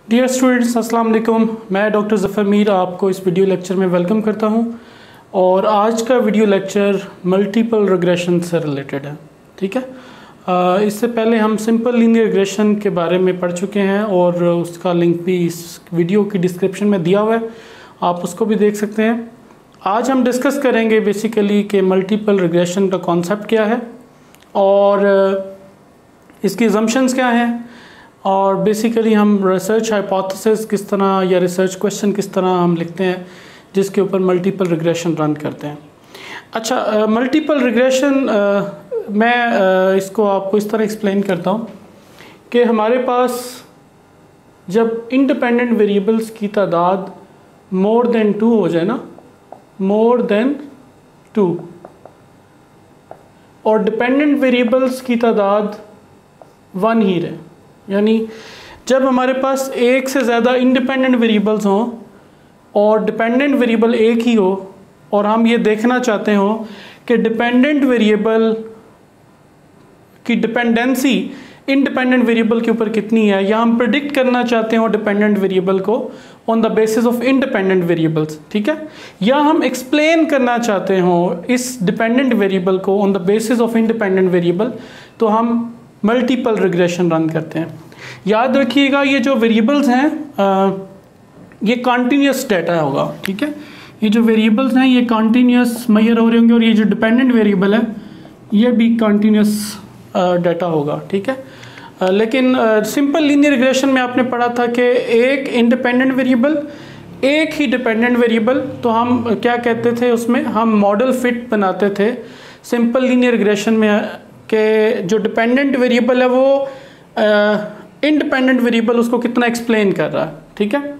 Dear students, अस्सलाम वालेकुम। मैं डॉक्टर ज़फ़र मीर आपको इस वीडियो लेक्चर में वेलकम करता हूं और आज का वीडियो लेक्चर मल्टीपल रिग्रेशन से रिलेटेड है। ठीक है, इससे पहले हम सिंपल लीनियर रिग्रेशन के बारे में पढ़ चुके हैं और उसका लिंक भी इस वीडियो की डिस्क्रिप्शन में दिया हुआ है, आप उसको भी देख सकते हैं। आज हम डिस्कस करेंगे बेसिकली कि मल्टीपल रिग्रेशन का कॉन्सेप्ट क्या है और इसकी अजम्पशंस क्या हैं और बेसिकली हम रिसर्च हाइपोथेसिस किस तरह या रिसर्च क्वेश्चन किस तरह हम लिखते हैं जिसके ऊपर मल्टीपल रिग्रेशन रन करते हैं। अच्छा, मल्टीपल रिग्रेशन मैं इसको आपको इस तरह एक्सप्लेन करता हूँ कि हमारे पास जब इंडिपेंडेंट वेरिएबल्स की तादाद मोर देन 2 हो जाए ना, मोर देन 2, और डिपेंडेंट वेरिएबल्स की तादाद 1 ही रहे, यानी जब हमारे पास एक से ज़्यादा इंडिपेंडेंट वेरिएबल्स हों और डिपेंडेंट वेरिएबल एक ही हो और हम ये देखना चाहते हो कि डिपेंडेंट वेरिएबल की डिपेंडेंसी इंडिपेंडेंट वेरिएबल के ऊपर कितनी है, या हम प्रिडिक्ट करना चाहते हो डिपेंडेंट वेरिएबल को on the basis of independent variables, ठीक है, या हम एक्सप्लेन करना चाहते हो इस डिपेंडेंट वेरिएबल को on the basis of independent variable, तो हम मल्टीपल रिग्रेशन रन करते हैं। याद रखिएगा ये जो वेरिएबल्स हैं ये कॉन्टीन्यूस डाटा होगा। ठीक है, ये जो वेरिएबल्स हैं ये कॉन्टीन्यूस मेजर हो रहे होंगे और ये जो डिपेंडेंट वेरिएबल है ये भी कॉन्टीन्यूस डाटा होगा। ठीक है, लेकिन सिंपल लीनियर रिग्रेशन में आपने पढ़ा था कि एक इंडिपेंडेंट वेरिएबल, एक ही डिपेंडेंट वेरिएबल, तो हम क्या कहते थे उसमें, हम मॉडल फिट बनाते थे सिंपल लीनियर रिग्रेशन में कि जो डिपेंडेंट वेरिएबल है वो इंडिपेंडेंट वेरिएबल उसको कितना एक्सप्लेन कर रहा है। ठीक है,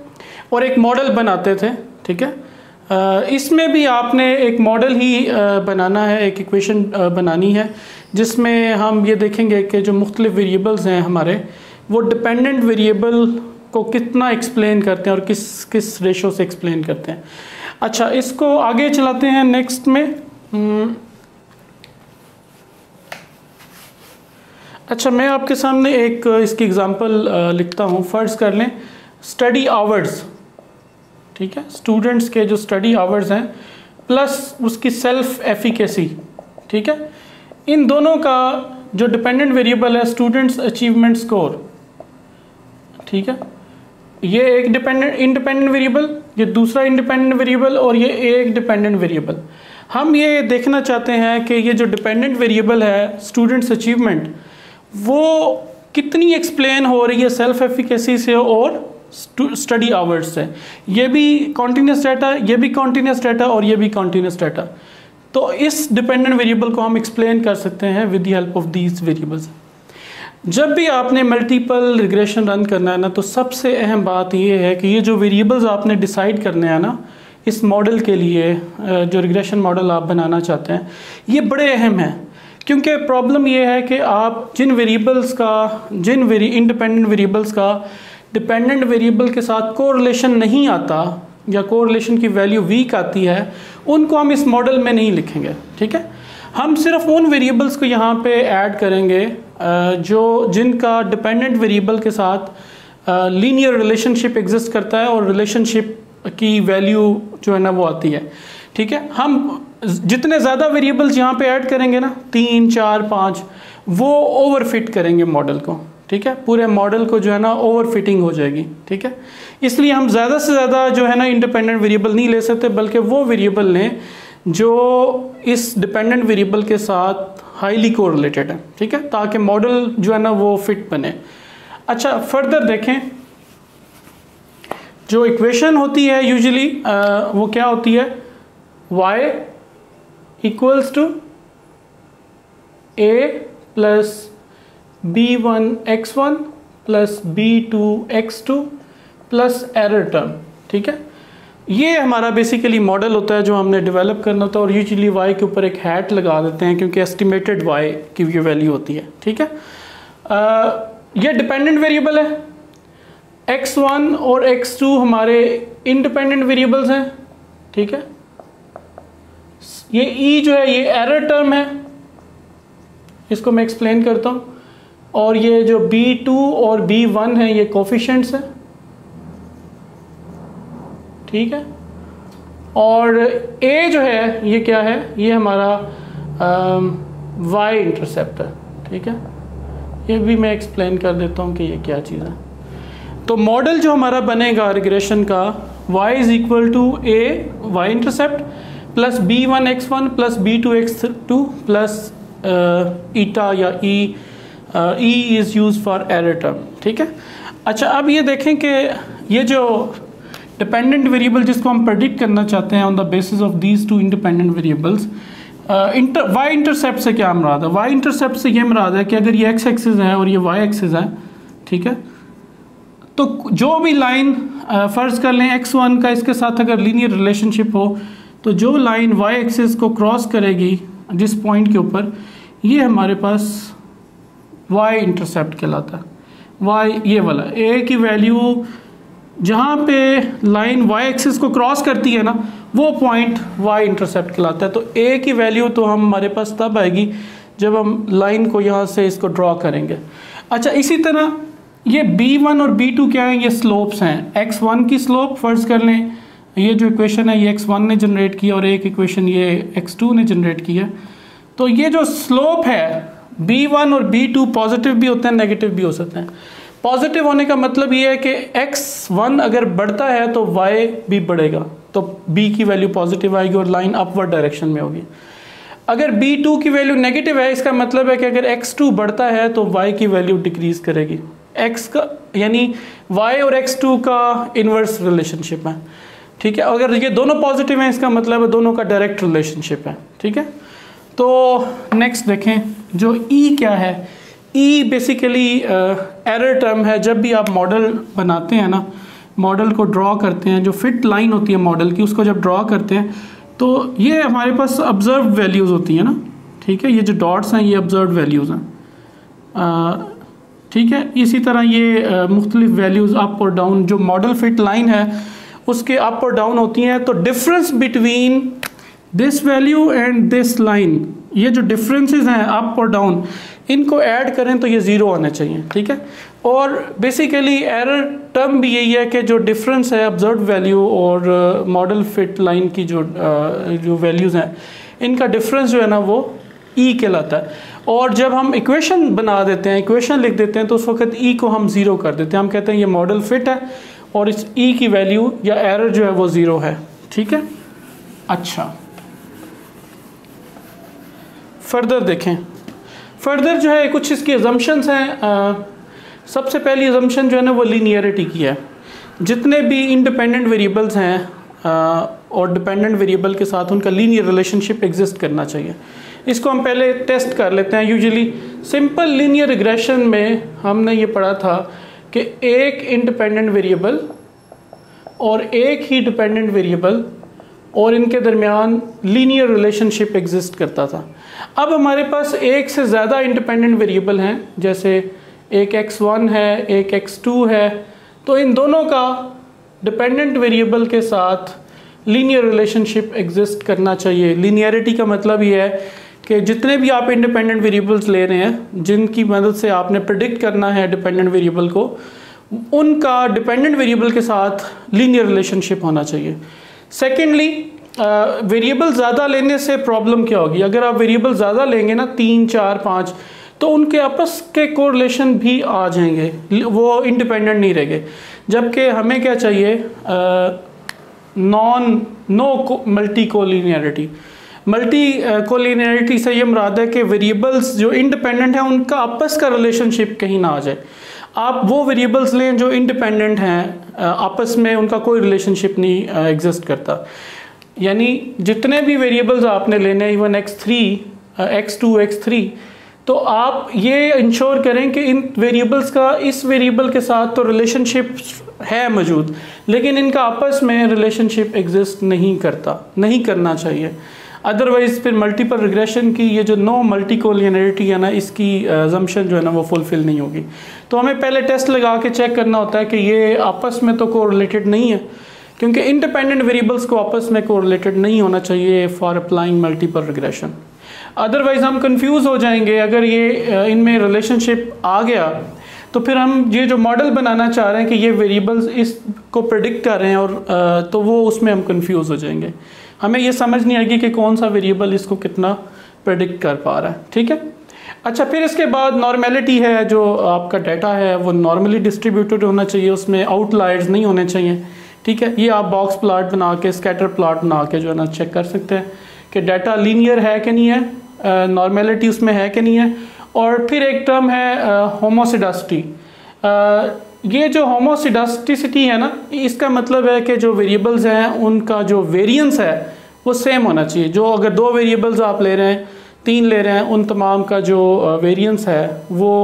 और एक मॉडल बनाते थे। ठीक है, इसमें भी आपने एक मॉडल ही बनाना है, एक इक्वेशन बनानी है जिसमें हम ये देखेंगे कि जो मुख्तलिफ वेरिएबल्स हैं हमारे, वो डिपेंडेंट वेरिएबल को कितना एक्सप्लेन करते हैं और किस किस रेशो से एक्सप्लेन करते हैं। अच्छा, इसको आगे चलाते हैं नेक्स्ट में। अच्छा, मैं आपके सामने एक इसकी एग्जांपल लिखता हूँ। फ़र्ज़ कर लें स्टडी आवर्स, ठीक है, स्टूडेंट्स के जो स्टडी आवर्स हैं प्लस उसकी सेल्फ एफिकेसी, ठीक है, इन दोनों का जो डिपेंडेंट वेरिएबल है स्टूडेंट्स अचीवमेंट स्कोर। ठीक है, ये एक इंडिपेंडेंट वेरिएबल, ये दूसरा इंडिपेंडेंट वेरिएबल और ये एक डिपेंडेंट वेरिएबल। हम ये देखना चाहते हैं कि ये जो डिपेंडेंट वेरिएबल है स्टूडेंट्स अचीवमेंट, वो कितनी एक्सप्लेन हो रही है सेल्फ एफिकेसी से और स्टडी आवर्स से। ये भी कॉन्टीन्यूस डाटा, ये भी कॉन्टीन्यूस डाटा और ये भी कॉन्टीन्यूस डाटा। तो इस डिपेंडेंट वेरिएबल को हम एक्सप्लेन कर सकते हैं with the help of these variables. जब भी आपने मल्टीपल रिग्रेशन रन करना है ना, तो सबसे अहम बात ये है कि ये जो वेरिएबल्स आपने डिसाइड करने हैं ना इस मॉडल के लिए, जो रिग्रेशन मॉडल आप बनाना चाहते हैं, ये बड़े अहम हैं। क्योंकि प्रॉब्लम ये है कि आप जिन वेरिएबल्स का, इंडिपेंडेंट वेरिएबल्स का डिपेंडेंट वेरिएबल के साथ कोरिलेशन नहीं आता या कोरिलेशन की वैल्यू वीक आती है, उनको हम इस मॉडल में नहीं लिखेंगे। ठीक है, हम सिर्फ उन वेरिएबल्स को यहाँ पे ऐड करेंगे जिनका डिपेंडेंट वेरिएबल के साथ लीनियर रिलेशनशिप एग्जिस्ट करता है और रिलेशनशिप की वैल्यू जो है ना वो आती है। ठीक है, हम जितने ज़्यादा वेरिएबल्स यहाँ पे ऐड करेंगे ना, 3, 4, 5, वो ओवरफिट करेंगे मॉडल को। ठीक है, पूरे मॉडल को जो है ना ओवरफिटिंग हो जाएगी। ठीक है, इसलिए हम ज़्यादा से ज़्यादा जो है ना इंडिपेंडेंट वेरिएबल नहीं ले सकते, बल्कि वो वेरिएबल लें जो इस डिपेंडेंट वेरिएबल के साथ हाईली कोरिलेटेड है। ठीक है, ताकि मॉडल जो है ना वो फिट बने। अच्छा, फर्दर देखें, जो इक्वेशन होती है यूजुअली वो क्या होती है, y equals to a plus b1 x1 plus b2 x2 plus error term. ठीक है, ये हमारा बेसिकली मॉडल होता है जो हमने डेवलप करना होता है और यूजुअली y के ऊपर एक हैट लगा देते हैं क्योंकि एस्टिमेटेड y की ये वैल्यू होती है। ठीक है, ये डिपेंडेंट वेरिएबल है, x1 और x2 हमारे इंडिपेंडेंट वेरिएबल्स हैं। ठीक है, ये e जो है ये एरर टर्म है, इसको मैं एक्सप्लेन करता हूँ, और ये जो b2 और b1 है ये कोफिशिएंट्स हैं। ठीक है। और ए जो है ये क्या है, ये हमारा वाई इंटरसेप्ट है, ठीक है। ये भी मैं एक्सप्लेन कर देता हूँ कि ये क्या चीज़ है। तो मॉडल जो हमारा बनेगा रिग्रेशन का, y is equal to a y intercept plus b1 x1 plus b2 x2 plus eta या e is use for error term, ठीक है। अच्छा, अब ये देखें कि ये जो डिपेंडेंट वेरिएबल जिसको हम प्रेडिक्ट करना चाहते हैं on the basis of these two independent variables, Y intercept से क्या मुराद है? वाई इंटरसेप्ट से ये मुराद है कि अगर ये एक्स एक्सिस है और ये वाई एक्सिस है, ठीक है, तो जो भी लाइन फ़र्ज़ कर लें x1 का इसके साथ अगर लीनियर रिलेशनशिप हो, तो जो लाइन वाई एक्सिस को क्रॉस करेगी जिस पॉइंट के ऊपर, ये हमारे पास वाई इंटरसेप्ट कहलाता है। वाई ये वाला ए की वैल्यू जहाँ पे लाइन वाई एक्सिस को क्रॉस करती है ना, वो पॉइंट वाई इंटरसेप्ट कहलाता है। तो ए की वैल्यू तो हमारे पास तब आएगी जब हम लाइन को यहाँ से इसको ड्रॉ करेंगे। अच्छा, इसी तरह ये b1 और b2 क्या है? ये स्लोप्स हैं। x1 की स्लोप फ़र्ज़ कर लें, ये जो इक्वेशन है ये x1 ने जनरेट की और एक इक्वेशन ये x2 ने जनरेट की है। तो ये जो स्लोप है b1 और b2 पॉजिटिव भी होते हैं, नेगेटिव भी हो सकते हैं। पॉजिटिव होने का मतलब ये है कि x1 अगर बढ़ता है तो y भी बढ़ेगा, तो b की वैल्यू पॉजिटिव आएगी और लाइन अपवर्ड डायरेक्शन में होगी। अगर b2 की वैल्यू नेगेटिव है, इसका मतलब है कि अगर x2 बढ़ता है तो y की वैल्यू डिक्रीज करेगी। x का यानी y और x2 का इन्वर्स रिलेशनशिप है, ठीक है। अगर ये दोनों पॉजिटिव हैं, इसका मतलब है दोनों का डायरेक्ट रिलेशनशिप है, ठीक है। तो नेक्स्ट देखें, जो e क्या है? ई बेसिकली एरर टर्म है। जब भी आप मॉडल बनाते हैं ना, मॉडल को ड्रॉ करते हैं, जो फिट लाइन होती है मॉडल की, उसको जब ड्रॉ करते हैं तो ये हमारे पास ऑब्जर्व वैल्यूज़ होती हैं ना, ठीक है। ये जो डॉट्स हैं ये ऑब्जर्व वैल्यूज़ हैं, ठीक है। इसी तरह ये मुख्तलिफ वैल्यूज़ अप और डाउन, जो मॉडल फिट लाइन है उसके अप और डाउन होती हैं। तो difference between this value and this line, ये जो डिफरेंसेस हैं अप और डाउन, इनको ऐड करें तो ये ज़ीरो आना चाहिए, ठीक है। और बेसिकली एरर टर्म भी यही है कि जो डिफरेंस है ऑब्जर्व वैल्यू और मॉडल फिट लाइन की जो वैल्यूज़ हैं, इनका डिफरेंस जो है ना वो ई कहलाता है। और जब हम इक्वेशन बना देते हैं, इक्वेशन लिख देते हैं, तो उस वक्त ई को हम ज़ीरो कर देते हैं। हम कहते हैं ये मॉडल फिट है और इस ई की वैल्यू या एरर जो है वो ज़ीरो है, ठीक है। अच्छा, फर्दर देखें। फर्दर जो है कुछ इसकी अजम्पशंस हैं। सबसे पहली अजम्पशन जो है ना वो लीनियरिटी की है। जितने भी इंडिपेंडेंट वेरिएबल्स हैं और डिपेंडेंट वेरिएबल के साथ उनका लीनियर रिलेशनशिप एग्जिस्ट करना चाहिए। इसको हम पहले टेस्ट कर लेते हैं। यूजुअली सिंपल लीनियर रिग्रेशन में हमने ये पढ़ा था कि एक इंडिपेंडेंट वेरिएबल और एक ही डिपेंडेंट वेरिएबल और इनके दरमियान लीनियर रिलेशनशिप एग्जिस्ट करता था। अब हमारे पास एक से ज़्यादा इंडिपेंडेंट वेरिएबल हैं, जैसे एक x1 है, एक x2 है, तो इन दोनों का डिपेंडेंट वेरिएबल के साथ लीनियर रिलेशनशिप एग्जिस्ट करना चाहिए। लीनियरिटी का मतलब ये है कि जितने भी आप इंडिपेंडेंट वेरिएबल्स ले रहे हैं, जिनकी मदद से आपने प्रेडिक्ट करना है डिपेंडेंट वेरिएबल को, उनका डिपेंडेंट वेरिएबल के साथ लीनियर रिलेशनशिप होना चाहिए। सेकेंडली, वेरिएबल ज़्यादा लेने से प्रॉब्लम क्या होगी? अगर आप वेरिएबल ज़्यादा लेंगे ना, 3, 4, 5, तो उनके आपस के कोरिलेशन भी आ जाएंगे, वो इंडिपेंडेंट नहीं रहेंगे। जबकि हमें क्या चाहिए? No multicollinearity. Multicollinearity से ये मुराद है कि वेरिएबल्स जो इंडिपेंडेंट हैं उनका आपस का रिलेशनशिप कहीं ना आ जाए। आप वो वेरिएबल्स लें जो इंडिपेंडेंट हैं, आपस में उनका कोई रिलेशनशिप नहीं एग्जिस्ट करता। यानी जितने भी वेरिएबल्स आपने लेने, इवन x3, x2, x3, तो आप ये इंश्योर करें कि इन वेरिएबल्स का इस वेरिएबल के साथ तो रिलेशनशिप है मौजूद, लेकिन इनका आपस में रिलेशनशिप एग्जिस्ट नहीं करना चाहिए। अदरवाइज फिर मल्टीपल रिग्रेशन की ये जो नो मल्टी कोलिनियरिटी है ना, इसकी अजम्पशन जो है ना वो फुलफिल नहीं होगी। तो हमें पहले टेस्ट लगा के चेक करना होता है कि ये आपस में तो कोरिलेटेड नहीं है, क्योंकि इंडिपेंडेंट वेरिएबल्स को आपस में कोरिलेटेड नहीं होना चाहिए for applying multiple regression. Otherwise हम कंफ्यूज हो जाएंगे। अगर ये इनमें रिलेशनशिप आ गया तो फिर हम ये जो मॉडल बनाना चाह रहे हैं कि ये वेरिएबल्स इसको प्रेडिक्ट कर रहे हैं और तो वो उसमें हम कंफ्यूज हो जाएंगे, हमें ये समझ नहीं आएगी कि कौन सा वेरिएबल इसको कितना प्रेडिक्ट कर पा रहा है। ठीक है, अच्छा फिर इसके बाद नॉर्मेलिटी है, जो आपका डाटा है वो नॉर्मली डिस्ट्रीब्यूटेड होना चाहिए, उसमें आउटलायर्स नहीं होने चाहिए। ठीक है, ये आप बॉक्स प्लॉट बना के, स्कैटर प्लॉट बना के जो है ना चेक कर सकते हैं कि डाटा लीनियर है कि नहीं है, नॉर्मेलिटी उसमें है कि नहीं है। और फिर एक टर्म है होमोसिडासिटी। ये जो होमोसिडास्टिसिटी है ना, इसका मतलब है कि जो वेरिएबल्स हैं उनका जो वेरिएंस है वो सेम होना चाहिए। जो अगर 2 वेरिएबल्स आप ले रहे हैं, 3 ले रहे हैं, उन तमाम का जो वेरिएंस है वो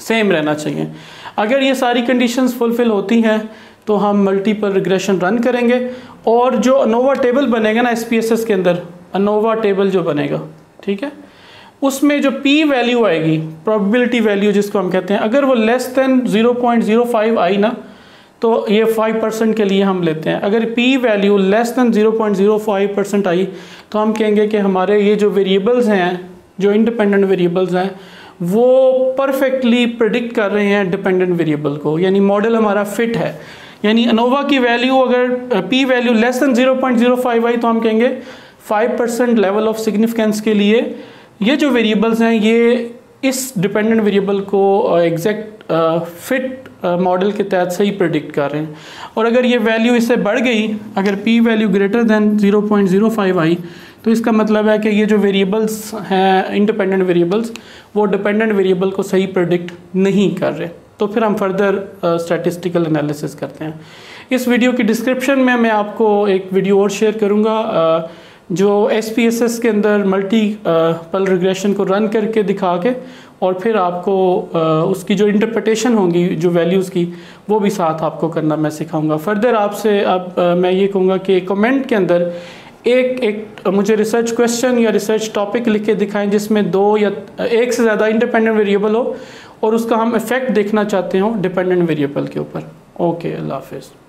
सेम रहना चाहिए। अगर ये सारी कंडीशंस फुलफिल होती हैं तो हम मल्टीपल रिग्रेशन रन करेंगे और जो अनोवा टेबल बनेगा ना SPSS के अंदर, अनोवा टेबल जो बनेगा, ठीक है, उसमें जो P वैल्यू आएगी, प्रोबेबिलिटी वैल्यू जिसको हम कहते हैं, अगर वो लेस देन 0.05 आई ना तो ये 5% के लिए हम लेते हैं। अगर P वैल्यू लेस देन 0.05% आई तो हम कहेंगे कि हमारे ये जो वेरिएबल्स हैं, जो इंडिपेंडेंट वेरिएबल्स हैं, वो परफेक्टली प्रिडिक्ट कर रहे हैं डिपेंडेंट वेरिएबल को, यानी मॉडल हमारा फिट है। यानी अनोवा की वैल्यू अगर P वैल्यू लेस देन 0.05 आई तो हम कहेंगे 5% लेवल ऑफ सिग्निफिकेंस के लिए ये जो वेरिएबल्स हैं ये इस डिपेंडेंट वेरिएबल को एग्जैक्ट फिट मॉडल के तहत सही प्रेडिक्ट कर रहे हैं। और अगर ये वैल्यू इससे बढ़ गई, अगर P वैल्यू ग्रेटर दैन 0.05 आई तो इसका मतलब है कि ये जो वेरिएबल्स हैं इंडिपेंडेंट वेरिएबल्स, वो डिपेंडेंट वेरिएबल को सही प्रेडिक्ट नहीं कर रहे। तो फिर हम फर्दर स्टैटिस्टिकल एनालिसिस करते हैं। इस वीडियो की डिस्क्रिप्शन में मैं आपको एक वीडियो और शेयर करूँगा जो SPSS के अंदर मल्टीपल रिग्रेशन को रन करके दिखा के और फिर आपको उसकी जो इंटरप्रिटेशन होंगी जो वैल्यूज़ की, वो भी साथ आपको करना मैं सिखाऊंगा। फर्दर आपसे अब मैं ये कहूँगा कि कमेंट के अंदर एक मुझे रिसर्च क्वेश्चन या रिसर्च टॉपिक लिख के दिखाएं जिसमें 2 या 1 से ज़्यादा इंडिपेंडेंट वेरिएबल हो और उसका हम इफेक्ट देखना चाहते हो डिपेंडेंट वेरिएबल के ऊपर। ओके, अल्लाह हाफिज़।